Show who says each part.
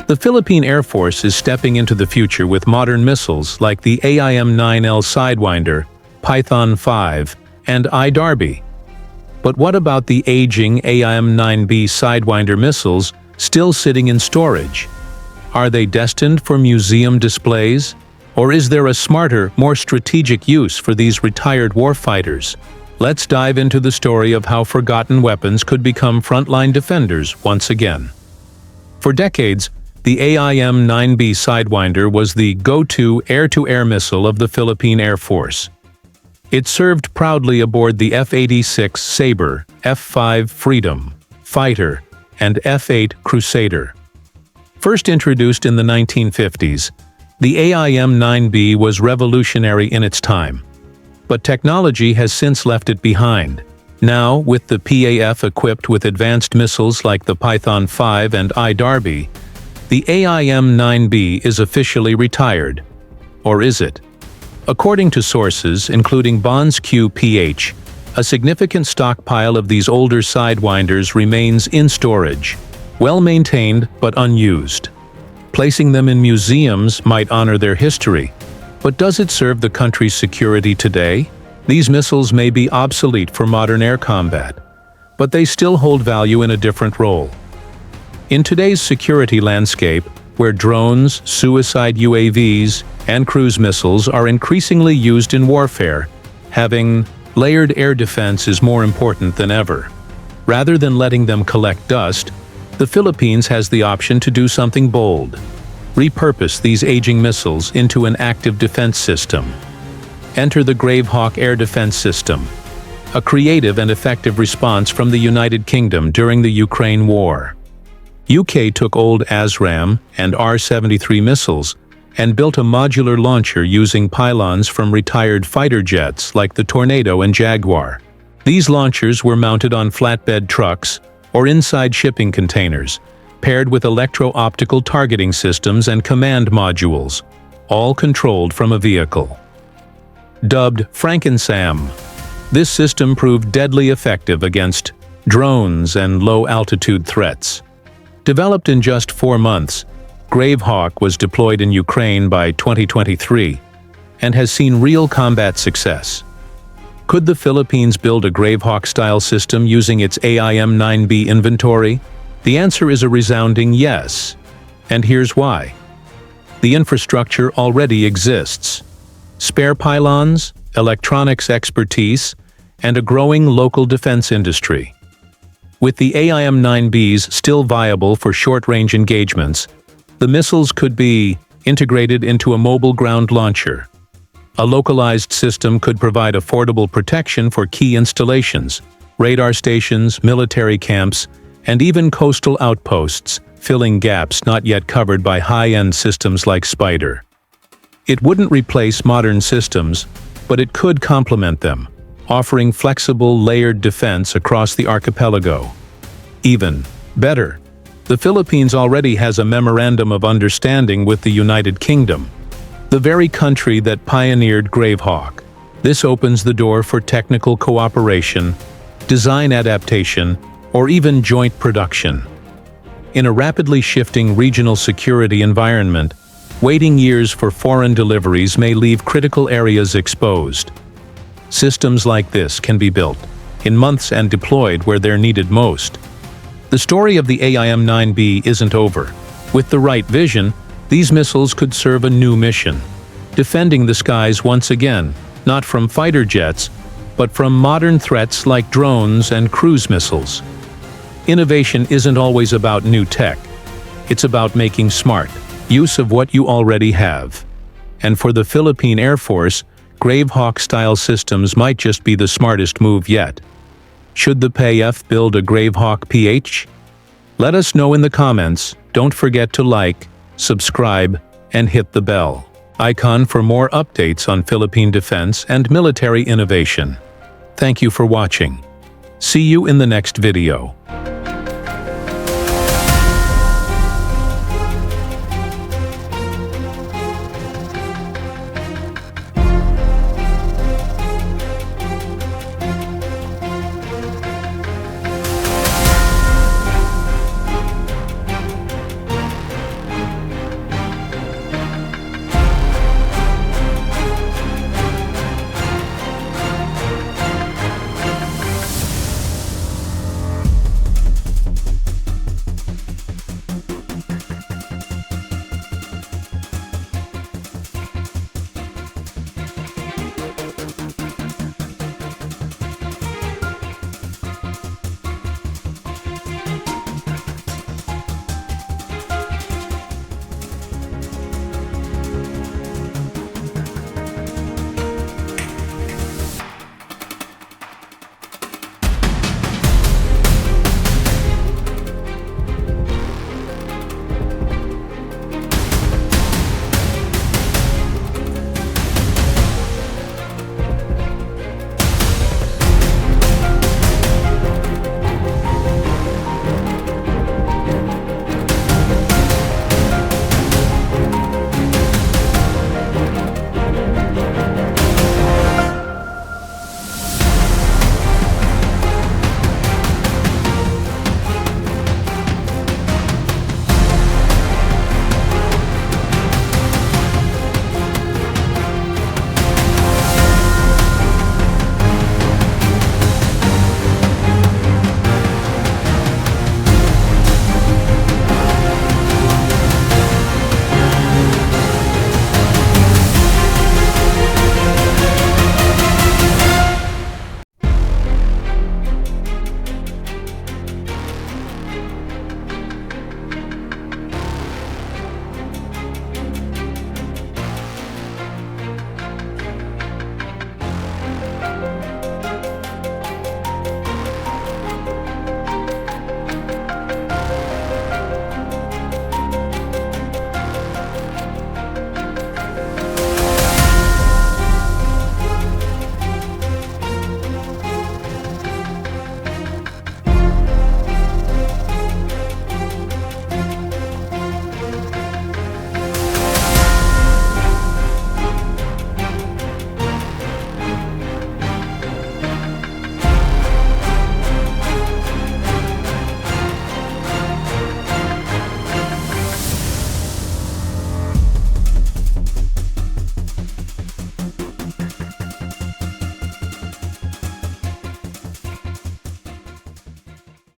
Speaker 1: The Philippine Air Force is stepping into the future with modern missiles like the AIM-9L Sidewinder, Python 5, and I-Darby. But what about the aging AIM-9B Sidewinder missiles still sitting in storage? Are they destined for museum displays? Or is there a smarter, more strategic use for these retired warfighters? Let's dive into the story of how forgotten weapons could become frontline defenders once again. For decades, the AIM-9B Sidewinder was the go-to air-to-air missile of the Philippine Air Force. It served proudly aboard the F-86 Sabre, F-5 Freedom, Fighter, and F-8 Crusader. First introduced in the 1950s, the AIM-9B was revolutionary in its time. But technology has since left it behind. Now, with the PAF equipped with advanced missiles like the Python 5 and I-Darby, the AIM-9B is officially retired. Or is it? According to sources, including Bonds QPH, a significant stockpile of these older Sidewinders remains in storage, well-maintained but unused. Placing them in museums might honor their history, but does it serve the country's security today? These missiles may be obsolete for modern air combat, but they still hold value in a different role. In today's security landscape, where drones, suicide UAVs, and cruise missiles are increasingly used in warfare, having layered air defense is more important than ever. Rather than letting them collect dust, the Philippines has the option to do something bold: repurpose these aging missiles into an active defense system. Enter the Gravehawk air defense system, a creative and effective response from the United Kingdom during the Ukraine war. UK took old ASRAAM and R-73 missiles and built a modular launcher using pylons from retired fighter jets like the Tornado and Jaguar. These launchers were mounted on flatbed trucks or inside shipping containers, paired with electro-optical targeting systems and command modules, all controlled from a vehicle. Dubbed Frankensam, this system proved deadly effective against drones and low-altitude threats. Developed in just 4 months, Gravehawk was deployed in Ukraine by 2023 and has seen real combat success. Could the Philippines build a Gravehawk-style system using its AIM-9B inventory? The answer is a resounding yes, and here's why. The infrastructure already exists: spare pylons, electronics expertise, and a growing local defense industry. With the AIM-9Bs still viable for short-range engagements, the missiles could be integrated into a mobile ground launcher. A localized system could provide affordable protection for key installations, radar stations, military camps, and even coastal outposts, filling gaps not yet covered by high-end systems like Spider. It wouldn't replace modern systems, but it could complement them, offering flexible, layered defense across the archipelago. Even better, the Philippines already has a memorandum of understanding with the United Kingdom, the very country that pioneered Gravehawk. This opens the door for technical cooperation, design adaptation, or even joint production. In a rapidly shifting regional security environment, waiting years for foreign deliveries may leave critical areas exposed. Systems like this can be built in months and deployed where they're needed most. The story of the AIM-9B isn't over. With the right vision, these missiles could serve a new mission, defending the skies once again, not from fighter jets, but from modern threats like drones and cruise missiles. Innovation isn't always about new tech. It's about making smart use of what you already have. And for the Philippine Air Force, Gravehawk-style systems might just be the smartest move yet. Should the PAF build a Gravehawk PH? Let us know in the comments. Don't forget to like, subscribe, and hit the bell icon for more updates on Philippine defense and military innovation. Thank you for watching. See you in the next video.